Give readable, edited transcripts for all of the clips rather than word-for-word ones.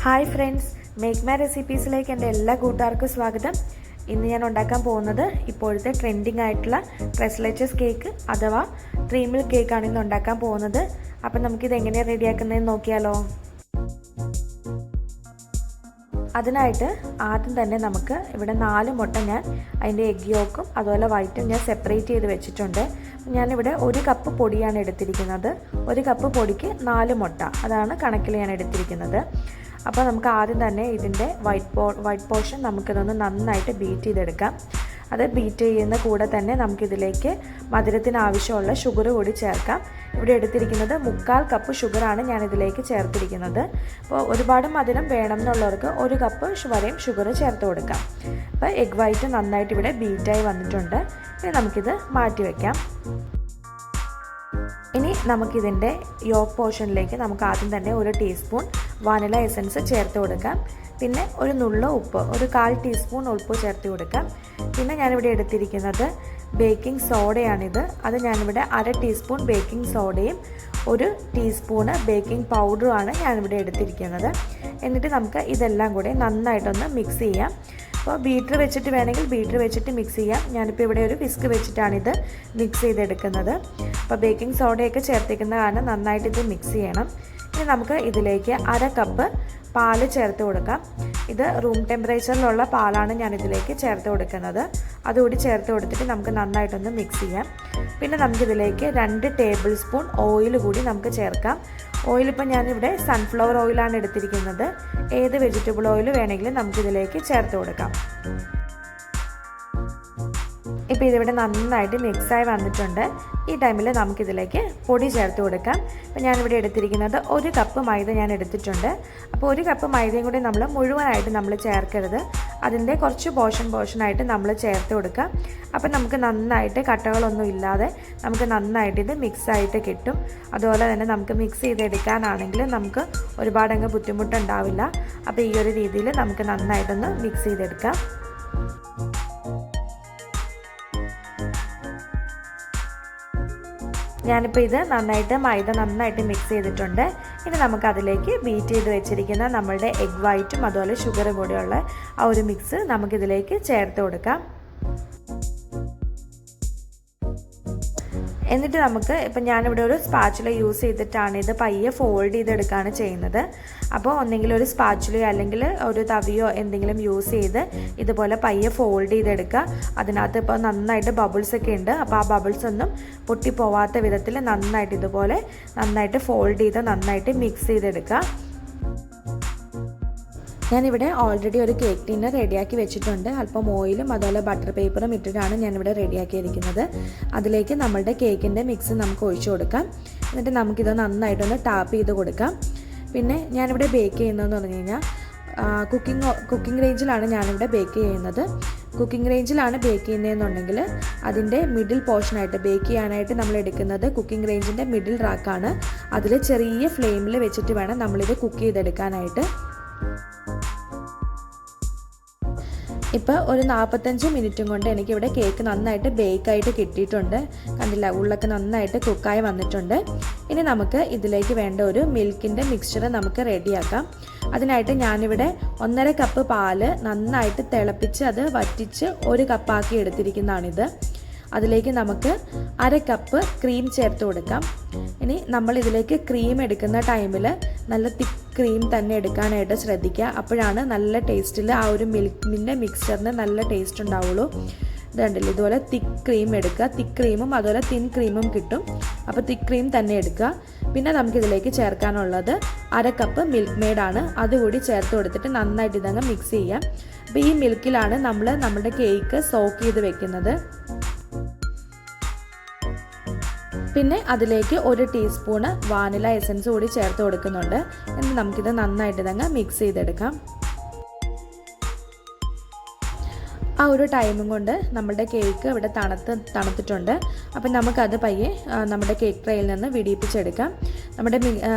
Hi friends, make my റെസിപ്പീസിലേക്ക് എൻ്റെ എല്ലാ കൂട്ടുകാർക്കും സ്വാഗതം. ഇന്ന് ഞാൻ ഉണ്ടാക്കാൻ പോകുന്നത് ഇപ്പോഴത്തെ ട്രെൻഡിങ് ആയിട്ടുള്ള ലെച്ചസ് കേക്ക് അഥവാ 3 മിൽക്ക് കേക്കാണ് ഇന്ന് ഉണ്ടാക്കാൻ പോകുന്നത്. അപ്പം നമുക്കിത് എങ്ങനെയാണ് റെഡിയാക്കുന്നതെന്ന് നോക്കിയാലോ. അതിനായിട്ട് ആദ്യം തന്നെ നമുക്ക് ഇവിടെ 4 മുട്ട ഞാൻ അതിൻ്റെ എഗ് യോക്കും അതുപോലെ വൈറ്റും ഞാൻ സെപ്പറേറ്റ് ചെയ്ത് വെച്ചിട്ടുണ്ട്. ഞാനിവിടെ 1 കപ്പ് പൊടിയാണ് എടുത്തിരിക്കുന്നത്. 1 കപ്പ് പൊടിക്ക് 4 മുട്ട, അതാണ് കണക്കിൽ ഞാൻ എടുത്തിരിക്കുന്നത്. അപ്പോൾ നമുക്ക് ആദ്യം തന്നെ ഇതിൻ്റെ വൈറ്റ് പോർഷൻ നമുക്കിതൊന്ന് നന്നായിട്ട് ബീറ്റ് ചെയ്തെടുക്കാം. അത് ബീറ്റ് ചെയ്യുന്ന കൂടെ തന്നെ നമുക്കിതിലേക്ക് മധുരത്തിന് ആവശ്യമുള്ള ഷുഗർ കൂടി ചേർക്കാം. ഇവിടെ എടുത്തിരിക്കുന്നത് 1/4 കപ്പ് ഷുഗറാണ് ഞാനിതിലേക്ക് ചേർത്തിരിക്കുന്നത്. അപ്പോൾ ഒരുപാട് മധുരം വേണം എന്നുള്ളവർക്ക് 1 കപ്പ് വരെയും ഷുഗർ ചേർത്ത് കൊടുക്കാം. അപ്പോൾ എഗ് വൈറ്റ് നന്നായിട്ട് ഇവിടെ ബീറ്റായി വന്നിട്ടുണ്ട്. ഇനി നമുക്കിത് മാറ്റി വയ്ക്കാം. ഇനി നമുക്കിതിൻ്റെ യോക്ക് പോർഷനിലേക്ക് നമുക്ക് ആദ്യം തന്നെ 1 ടീസ്പൂൺ വാനില എസൻസ് ചേർത്ത് കൊടുക്കാം. പിന്നെ ഒരു നുള്ള ഉപ്പ്, 1/4 ടീസ്പൂൺ ഉപ്പ് ചേർത്ത് കൊടുക്കാം. പിന്നെ ഞാനിവിടെ എടുത്തിരിക്കുന്നത് ബേക്കിംഗ് സോഡയാണിത്. അത് ഞാനിവിടെ 1/2 ടീസ്പൂൺ ബേക്കിംഗ് സോഡയും 1 ടീസ്പൂണ് ബേക്കിംഗ് പൗഡറുമാണ് ഞാനിവിടെ എടുത്തിരിക്കുന്നത്. എന്നിട്ട് നമുക്ക് ഇതെല്ലാം കൂടെ നന്നായിട്ടൊന്ന് മിക്സ് ചെയ്യാം. അപ്പോൾ ബീറ്റർ വെച്ചിട്ട് വേണമെങ്കിൽ ബീറ്റർ വെച്ചിട്ട് മിക്സ് ചെയ്യാം. ഞാനിപ്പോൾ ഇവിടെ ഒരു വിസ്ക് വെച്ചിട്ടാണിത് മിക്സ് ചെയ്തെടുക്കുന്നത്. അപ്പോൾ ബേക്കിംഗ് സോഡയൊക്കെ ചേർത്തിരിക്കുന്ന കാരണം നന്നായിട്ട് ഇത് മിക്സ് ചെയ്യണം. ഇനി നമുക്ക് ഇതിലേക്ക് 1/2 കപ്പ് പാല് ചേർത്ത് കൊടുക്കാം. ഇത് റൂം ടെമ്പറേച്ചറിലുള്ള പാലാണ് ഞാനിതിലേക്ക് ചേർത്ത് കൊടുക്കുന്നത്. അതുകൂടി ചേർത്ത് കൊടുത്തിട്ട് നമുക്ക് നന്നായിട്ടൊന്ന് മിക്സ് ചെയ്യാം. പിന്നെ നമുക്കിതിലേക്ക് 2 ടേബിൾ സ്പൂൺ ഓയിൽ കൂടി നമുക്ക് ചേർക്കാം. ഓയിലിപ്പോൾ ഞാനിവിടെ സൺഫ്ലവർ ഓയിലാണ് എടുത്തിരിക്കുന്നത്. ഏത് വെജിറ്റബിൾ ഓയിൽ വേണമെങ്കിലും നമുക്കിതിലേക്ക് ചേർത്ത് കൊടുക്കാം. ഇപ്പോൾ ഇതിവിടെ നന്നായിട്ട് മിക്സായി വന്നിട്ടുണ്ട്. ഈ ടൈമിൽ നമുക്കിതിലേക്ക് പൊടി ചേർത്ത് കൊടുക്കാം. അപ്പോൾ ഞാനിവിടെ എടുത്തിരിക്കുന്നത് 1 കപ്പ് മൈദ ഞാൻ എടുത്തിട്ടുണ്ട്. അപ്പോൾ 1 കപ്പ് മൈദയും കൂടി നമ്മൾ മുഴുവനായിട്ട് നമ്മൾ ചേർക്കരുത്. അതിൻ്റെ കുറച്ച് പോർഷനായിട്ട് നമ്മൾ ചേർത്ത് കൊടുക്കാം. അപ്പോൾ നമുക്ക് നന്നായിട്ട് കട്ടകളൊന്നും ഇല്ലാതെ നമുക്ക് നന്നായിട്ട് ഇത് മിക്സായിട്ട് കിട്ടും. അതുപോലെ തന്നെ നമുക്ക് മിക്സ് ചെയ്തെടുക്കാനാണെങ്കിൽ നമുക്ക് ഒരുപാടങ്ങ് ബുദ്ധിമുട്ടുണ്ടാവില്ല. അപ്പോൾ ഈ ഒരു രീതിയിൽ നമുക്ക് നന്നായിട്ടൊന്ന് മിക്സ് ചെയ്തെടുക്കാം. ഞാനിപ്പോൾ ഇത് മൈദ നന്നായിട്ട് മിക്സ് ചെയ്തിട്ടുണ്ട്. ഇനി നമുക്കതിലേക്ക് ബീറ്റ് ചെയ്ത് വെച്ചിരിക്കുന്ന നമ്മളുടെ എഗ് വൈറ്റും അതുപോലെ ഷുഗറും കൂടിയുള്ള ആ ഒരു മിക്സ് നമുക്കിതിലേക്ക് ചേർത്ത് കൊടുക്കാം. എന്നിട്ട് നമുക്ക് ഇപ്പം ഞാനിവിടെ ഒരു സ്പാച്ചുല യൂസ് ചെയ്തിട്ടാണ് ഇത് പയ്യെ ഫോൾഡ് ചെയ്തെടുക്കുകയാണ് ചെയ്യുന്നത്. അപ്പോൾ ഒന്നെങ്കിലും ഒരു സ്പാച്ചുലയോ അല്ലെങ്കിൽ ഒരു തവിയോ എന്തെങ്കിലും യൂസ് ചെയ്ത് ഇതുപോലെ പയ്യെ ഫോൾഡ് ചെയ്തെടുക്കുക. അതിനകത്ത് ഇപ്പോൾ നന്നായിട്ട് ബബിൾസ് ഒക്കെ ഉണ്ട്. അപ്പോൾ ആ ബബിൾസ് ഒന്നും പൊട്ടിപ്പോവാത്ത വിധത്തിൽ നന്നായിട്ട് ഇതുപോലെ നന്നായിട്ട് ഫോൾഡ് ചെയ്ത് നന്നായിട്ട് മിക്സ് ചെയ്തെടുക്കുക. ഞാനിവിടെ ഓൾറെഡി ഒരു കേക്ക് ടിന്നർ റെഡിയാക്കി വെച്ചിട്ടുണ്ട്. അല്പം ഓയിലും അതുപോലെ ബട്ടർ പേപ്പറും ഇട്ടിട്ടാണ് ഞാനിവിടെ റെഡിയാക്കിയിരിക്കുന്നത്. അതിലേക്ക് നമ്മളുടെ കേക്കിൻ്റെ മിക്സ് നമുക്ക് ഒഴിച്ചു കൊടുക്കാം. എന്നിട്ട് നമുക്കിത് നന്നായിട്ടൊന്ന് ടാപ്പ് ചെയ്ത് കൊടുക്കാം. പിന്നെ ഞാനിവിടെ ബേക്ക് ചെയ്യുന്നതെന്ന് പറഞ്ഞു കഴിഞ്ഞാൽ കുക്കിംഗ് റേഞ്ചിലാണ് ഞാനിവിടെ ബേക്ക് ചെയ്യുന്നത്. കുക്കിംഗ് റേഞ്ചിലാണ് ബേക്ക് ചെയ്യുന്നതെന്നുണ്ടെങ്കിൽ അതിൻ്റെ മിഡിൽ പോർഷനായിട്ട് ബേക്ക് ചെയ്യാനായിട്ട് നമ്മൾ എടുക്കുന്നത് കുക്കിംഗ് റേഞ്ചിൻ്റെ മിഡിൽ റാക്കാണ്. അതിൽ ചെറിയ ഫ്ലെയിമിൽ വെച്ചിട്ട് വേണം നമ്മളിത് കുക്ക് ചെയ്തെടുക്കാനായിട്ട്. ഇപ്പോൾ ഒരു 45 മിനിറ്റും കൊണ്ട് എനിക്കിവിടെ കേക്ക് നന്നായിട്ട് ബേക്കായിട്ട് കിട്ടിയിട്ടുണ്ട്. കണ്ടില്ല, ഉള്ളൊക്കെ നന്നായിട്ട് കുക്കായി വന്നിട്ടുണ്ട്. ഇനി നമുക്ക് ഇതിലേക്ക് വേണ്ട ഒരു മിൽക്കിൻ്റെ മിക്സ്ചർ നമുക്ക് റെഡിയാക്കാം. അതിനായിട്ട് ഞാനിവിടെ 1/2 കപ്പ് പാല് നന്നായിട്ട് തിളപ്പിച്ച് അത് വറ്റിച്ച് 1 കപ്പാക്കി എടുത്തിരിക്കുന്നതാണിത്. അതിലേക്ക് നമുക്ക് 1/2 കപ്പ് ക്രീം ചേർത്ത് കൊടുക്കാം. ഇനി നമ്മൾ ഇതിലേക്ക് ക്രീം എടുക്കുന്ന ടൈമിൽ നല്ല തിക്ക് ക്രീം തന്നെ എടുക്കാനായിട്ട് ശ്രദ്ധിക്കുക. അപ്പോഴാണ് നല്ല ടേസ്റ്റിൽ ആ ഒരു മിൽക്കിൻ്റെ മിക്സ്ചറിന് നല്ല ടേസ്റ്റ് ഉണ്ടാവുള്ളൂ. ഇതുണ്ടല്ലോ, ഇതുപോലെ തിക്ക് ക്രീം എടുക്കുക. തിക്ക് ക്രീമും അതുപോലെ തിൻ ക്രീമും കിട്ടും. അപ്പോൾ തിക്ക് ക്രീം തന്നെ എടുക്കുക. പിന്നെ നമുക്കിതിലേക്ക് ചേർക്കാനുള്ളത് 1/2 കപ്പ് മിൽക്ക് മെയ്ഡാണ്. അതുകൂടി ചേർത്ത് കൊടുത്തിട്ട് നന്നായിട്ട് ഇതങ്ങ് മിക്സ് ചെയ്യാം. അപ്പോൾ ഈ മിൽക്കിലാണ് നമ്മൾ നമ്മുടെ കേക്ക് സോക്ക് ചെയ്ത് വെക്കുന്നത്. പിന്നെ അതിലേക്ക് 1 ടീസ്പൂണ് വാനില എസൻസ് കൂടി ചേർത്ത് കൊടുക്കുന്നുണ്ട്. എന്നിട്ട് നമുക്കിത് നന്നായിട്ട് ഇതങ്ങ് മിക്സ് ചെയ്തെടുക്കാം. ആ ഒരു ടൈമും കൊണ്ട് നമ്മുടെ കേക്ക് ഇവിടെ തണുത്തിട്ടുണ്ട്. അപ്പം നമുക്കത് പയ്യെ നമ്മുടെ കേക്ക് ട്രേയിൽ നിന്ന് വിടിയിപ്പിച്ചെടുക്കാം. നമ്മുടെ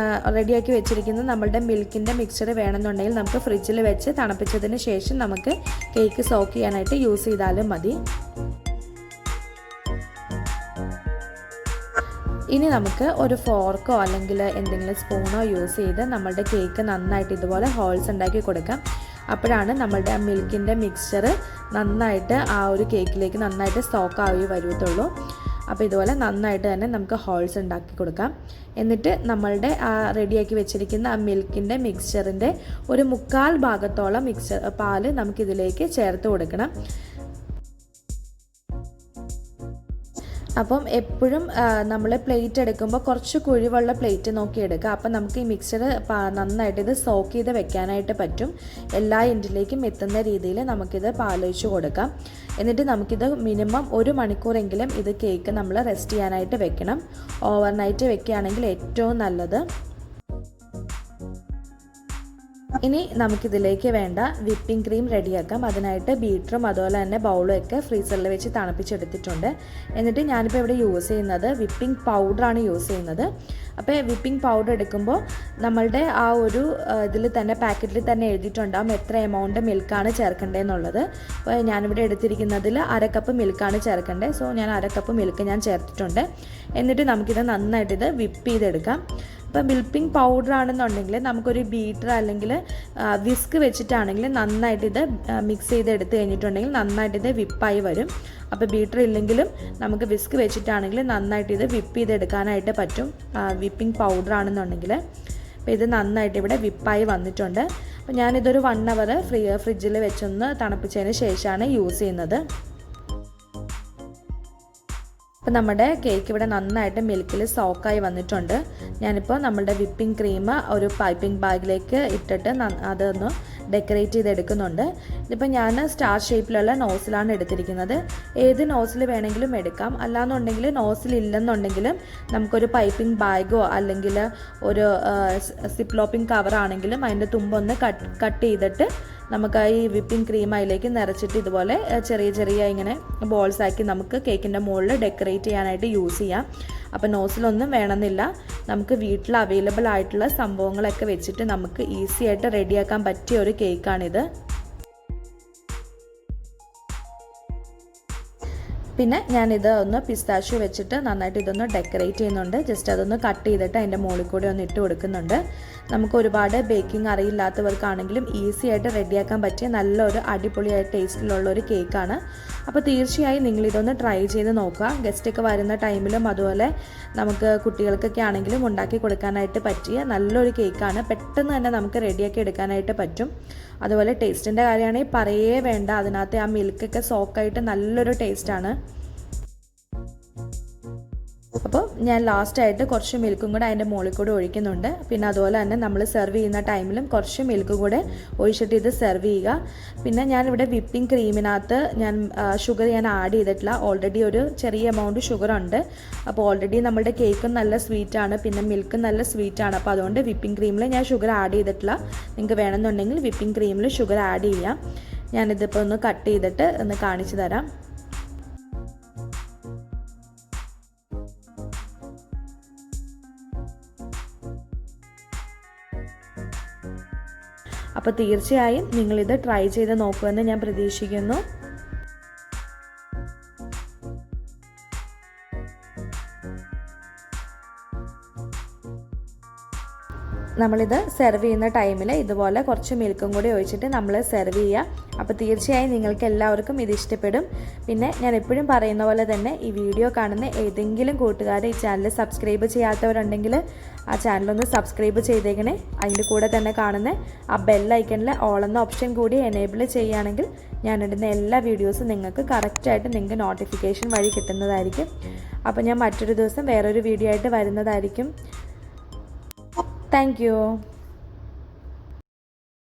റെഡിയാക്കി വെച്ചിരിക്കുന്ന നമ്മളുടെ മിൽക്കിൻ്റെ മിക്സ്ചർ വേണമെന്നുണ്ടെങ്കിൽ നമുക്ക് ഫ്രിഡ്ജിൽ വെച്ച് തണുപ്പിച്ചതിന് ശേഷം നമുക്ക് കേക്ക് സോക്ക് ചെയ്യാനായിട്ട് യൂസ് ചെയ്താലും മതി. ഇനി നമുക്ക് ഒരു ഫോർക്കോ അല്ലെങ്കിൽ എന്തെങ്കിലും സ്പൂണോ യൂസ് ചെയ്ത് നമ്മളുടെ കേക്ക് നന്നായിട്ട് ഇതുപോലെ ഹോൾസ് ഉണ്ടാക്കി കൊടുക്കാം. അപ്പോഴാണ് നമ്മളുടെ ആ മിൽക്കിൻ്റെ മിക്സ്ചർ നന്നായിട്ട് ആ ഒരു കേക്കിലേക്ക് നന്നായിട്ട് സ്റ്റോക്കായി വരത്തുള്ളൂ. അപ്പോൾ ഇതുപോലെ നന്നായിട്ട് തന്നെ നമുക്ക് ഹോൾസ് ഉണ്ടാക്കി കൊടുക്കാം. എന്നിട്ട് നമ്മളുടെ ആ റെഡിയാക്കി വെച്ചിരിക്കുന്ന ആ മിൽക്കിൻ്റെ മിക്സ്ചറിൻ്റെ ഒരു 1/4 ഭാഗത്തോളം പാല് നമുക്കിതിലേക്ക് ചേർത്ത് കൊടുക്കണം. അപ്പം എപ്പോഴും നമ്മൾ പ്ലേറ്റ് എടുക്കുമ്പോൾ കുറച്ച് കുഴിവുള്ള പ്ലേറ്റ് നോക്കി എടുക്കുക. അപ്പം നമുക്ക് ഈ മിക്സർ നന്നായിട്ട് ഇത് സോക്ക് ചെയ്ത് വെക്കാനായിട്ട് പറ്റും. എല്ലാ എൻഡിലേക്കും എത്തുന്ന രീതിയിൽ നമുക്കിത് പാലൊഴിച്ച് കൊടുക്കാം. എന്നിട്ട് നമുക്കിത് മിനിമം 1 മണിക്കൂറെങ്കിലും ഇത് കേക്ക് നമ്മൾ റെസ്റ്റ് ചെയ്യാനായിട്ട് വെക്കണം. ഓവർനൈറ്റ് വെക്കുകയാണെങ്കിൽ ഏറ്റവും നല്ലത്. ഇനി നമുക്കിതിലേക്ക് വേണ്ട വിപ്പിംഗ് ക്രീം റെഡിയാക്കാം. അതിനായിട്ട് ബീറ്ററും അതുപോലെ തന്നെ ബൗളും ഒക്കെ ഫ്രീസറിൽ വെച്ച് തണുപ്പിച്ചെടുത്തിട്ടുണ്ട്. എന്നിട്ട് ഞാനിപ്പോൾ ഇവിടെ യൂസ് ചെയ്യുന്നത് വിപ്പിംഗ് പൗഡറാണ് യൂസ് ചെയ്യുന്നത്. അപ്പോൾ വിപ്പിംഗ് പൗഡർ എടുക്കുമ്പോൾ നമ്മളുടെ ആ ഒരു ഇതിൽ തന്നെ പാക്കറ്റിൽ തന്നെ എഴുതിയിട്ടുണ്ടാകും എത്ര എമൗണ്ട് മിൽക്കാണ് ചേർക്കേണ്ടതെന്നുള്ളത്. അപ്പോൾ ഞാനിവിടെ എടുത്തിരിക്കുന്നതിൽ 1/2 കപ്പ് മിൽക്കാണ് ചേർക്കേണ്ടത്. സോ ഞാൻ 1/2 കപ്പ് മിൽക്ക് ഞാൻ ചേർത്തിട്ടുണ്ട്. എന്നിട്ട് നമുക്കിത് നന്നായിട്ടിത് വിപ്പ് ചെയ്തെടുക്കാം. ഇപ്പോൾ വിപ്പിംഗ് പൗഡർ ആണെന്നുണ്ടെങ്കിൽ നമുക്കൊരു ബീറ്റർ അല്ലെങ്കിൽ വിസ്ക് വെച്ചിട്ടാണെങ്കിൽ നന്നായിട്ട് ഇത് മിക്സ് ചെയ്തെടുത്ത് കഴിഞ്ഞിട്ടുണ്ടെങ്കിൽ നന്നായിട്ട് ഇത് വിപ്പായി വരും. അപ്പോൾ ബീറ്റർ ഇല്ലെങ്കിലും നമുക്ക് വിസ്ക് വെച്ചിട്ടാണെങ്കിൽ നന്നായിട്ട് ഇത് വിപ്പ് ചെയ്തെടുക്കാനായിട്ട് പറ്റും വിപ്പിംഗ് പൗഡർ ആണെന്നുണ്ടെങ്കിൽ. അപ്പോൾ ഇത് നന്നായിട്ട് ഇവിടെ വിപ്പായി വന്നിട്ടുണ്ട്. അപ്പോൾ ഞാനിതൊരു 1 അവർ ഫ്രിഡ്ജിൽ വെച്ചൊന്ന് തണുപ്പിച്ചതിന് ശേഷമാണ് യൂസ് ചെയ്യുന്നത്. അപ്പോൾ നമ്മുടെ കേക്ക് ഇവിടെ നന്നായിട്ട് മിൽക്കിൽ സോക്കായി വന്നിട്ടുണ്ട്. ഞാനിപ്പോൾ നമ്മുടെ വിപ്പിംഗ് ക്രീം ഒരു പൈപ്പിംഗ് ബാഗിലേക്ക് ഇട്ടിട്ട് അതൊന്ന് ഡെക്കറേറ്റ് ചെയ്തെടുക്കുന്നുണ്ട്. ഇതിപ്പോൾ ഞാൻ സ്റ്റാർ ഷേപ്പിലുള്ള നോസിലാണ് എടുത്തിരിക്കുന്നത്. ഏത് നോസിൽ വേണമെങ്കിലും എടുക്കാം. അല്ലാന്നുണ്ടെങ്കിൽ നോസിൽ ഇല്ലെന്നുണ്ടെങ്കിലും നമുക്കൊരു പൈപ്പിംഗ് ബാഗോ അല്ലെങ്കിൽ ഒരു സിപ്ലോപ്പിംഗ് കവറാണെങ്കിലും അതിൻ്റെ തുമ്പൊന്ന് കട്ട് ചെയ്തിട്ട് നമുക്ക് ഈ വിപ്പിംഗ് ക്രീം അതിലേക്ക് നിറച്ചിട്ട് ഇതുപോലെ ചെറിയ ചെറിയ ഇങ്ങനെ ബോൾസ് ആക്കി നമുക്ക് കേക്കിൻ്റെ മുകളിൽ ഡെക്കറേറ്റ് ചെയ്യാനായിട്ട് യൂസ് ചെയ്യാം. അപ്പോൾ നോസിലൊന്നും വേണമെന്നില്ല. നമുക്ക് വീട്ടിൽ അവൈലബിൾ ആയിട്ടുള്ള സംഭവങ്ങളൊക്കെ വെച്ചിട്ട് നമുക്ക് ഈസി ആയിട്ട് റെഡിയാക്കാൻ പറ്റിയ ഒരു കേക്കാണിത്. പിന്നെ ഞാനിത് ഒന്ന് പിസ്താഷ്യോ വെച്ചിട്ട് നന്നായിട്ട് ഇതൊന്ന് ഡെക്കറേറ്റ് ചെയ്യുന്നുണ്ട്. ജസ്റ്റ് അതൊന്ന് കട്ട് ചെയ്തിട്ട് അതിൻ്റെ മുകളിൽ കൂടെ ഒന്ന് ഇട്ട് കൊടുക്കുന്നുണ്ട്. നമുക്ക് ഒരുപാട് ബേക്കിംഗ് അറിയില്ലാത്തവർക്കാണെങ്കിലും ഈസി ആയിട്ട് റെഡിയാക്കാൻ പറ്റിയ നല്ലൊരു അടിപൊളിയായ ടേസ്റ്റിലുള്ള ഒരു കേക്കാണ്. അപ്പോൾ തീർച്ചയായും നിങ്ങളിതൊന്ന് ട്രൈ ചെയ്ത് നോക്കുക. ഗസ്റ്റൊക്കെ വരുന്ന ടൈമിലും അതുപോലെ നമുക്ക് കുട്ടികൾക്കൊക്കെ ആണെങ്കിലും ഉണ്ടാക്കി കൊടുക്കാനായിട്ട് പറ്റിയ നല്ലൊരു കേക്കാണ്. പെട്ടെന്ന് തന്നെ നമുക്ക് റെഡിയാക്കി എടുക്കാനായിട്ട് പറ്റും. അതുപോലെ ടേസ്റ്റിൻ്റെ കാര്യമാണെങ്കിൽ പറയേ വേണ്ട. അതിനകത്ത് ആ മിൽക്കൊക്കെ സോക്കായിട്ട് നല്ലൊരു ടേസ്റ്റാണ്. അപ്പോൾ ഞാൻ ലാസ്റ്റായിട്ട് കുറച്ച് മിൽക്കും കൂടെ അതിൻ്റെ മുകളിൽ കൂടെ ഒഴിക്കുന്നുണ്ട്. പിന്നെ അതുപോലെ തന്നെ നമ്മൾ സെർവ് ചെയ്യുന്ന ടൈമിലും കുറച്ച് മിൽക്ക് കൂടെ ഒഴിച്ചിട്ട് ഇത് സെർവ് ചെയ്യുക. പിന്നെ ഞാനിവിടെ വിപ്പിംഗ് ക്രീമിനകത്ത് ഷുഗർ ഞാൻ ആഡ് ചെയ്തിട്ടില്ല. ഓൾറെഡി ഒരു ചെറിയ എമൗണ്ട് ഷുഗർ ഉണ്ട്. അപ്പോൾ ഓൾറെഡി നമ്മുടെ കേക്കും നല്ല സ്വീറ്റാണ്, പിന്നെ മിൽക്കും നല്ല സ്വീറ്റാണ്. അപ്പോൾ അതുകൊണ്ട് വിപ്പിംഗ് ക്രീമിൽ ഞാൻ ഷുഗർ ആഡ് ചെയ്തിട്ടില്ല. നിങ്ങൾക്ക് വേണമെന്നുണ്ടെങ്കിൽ വിപ്പിംഗ് ക്രീമിൽ ഷുഗർ ആഡ് ചെയ്യാം. ഞാനിതിപ്പോൾ ഒന്ന് കട്ട് ചെയ്തിട്ട് ഒന്ന് കാണിച്ചു തരാം. അപ്പോൾ തീർച്ചയായും നിങ്ങളിത് ട്രൈ ചെയ്ത് നോക്കുമെന്ന് ഞാൻ പ്രതീക്ഷിക്കുന്നു. നമ്മളിത് സെർവ് ചെയ്യുന്ന ടൈമിൽ ഇതുപോലെ കുറച്ച് മിൽക്കും കൂടി ഒഴിച്ചിട്ട് നമ്മൾ സെർവ് ചെയ്യുക. അപ്പോൾ തീർച്ചയായും നിങ്ങൾക്ക് എല്ലാവർക്കും ഇത് ഇഷ്ടപ്പെടും. പിന്നെ ഞാൻ എപ്പോഴും പറയുന്ന പോലെ തന്നെ ഈ വീഡിയോ കാണുന്ന ഏതെങ്കിലും കൂട്ടുകാർ ഈ ചാനൽ സബ്സ്ക്രൈബ് ചെയ്യാത്തവരുണ്ടെങ്കിൽ ആ ചാനലൊന്ന് സബ്സ്ക്രൈബ് ചെയ്തേക്കണേ. അതിൻ്റെ കൂടെ തന്നെ കാണുന്ന ആ ബെൽ ഐക്കണിൽ ഓൾ എന്ന ഓപ്ഷൻ കൂടി എനേബിൾ ചെയ്യുകയാണെങ്കിൽ ഞാനിടുന്ന എല്ലാ വീഡിയോസും നിങ്ങൾക്ക് കറക്റ്റായിട്ട് നിങ്ങൾക്ക് നോട്ടിഫിക്കേഷൻ വഴി കിട്ടുന്നതായിരിക്കും. അപ്പോൾ ഞാൻ മറ്റൊരു ദിവസം വേറൊരു വീഡിയോ ആയിട്ട് വരുന്നതായിരിക്കും. Thank you.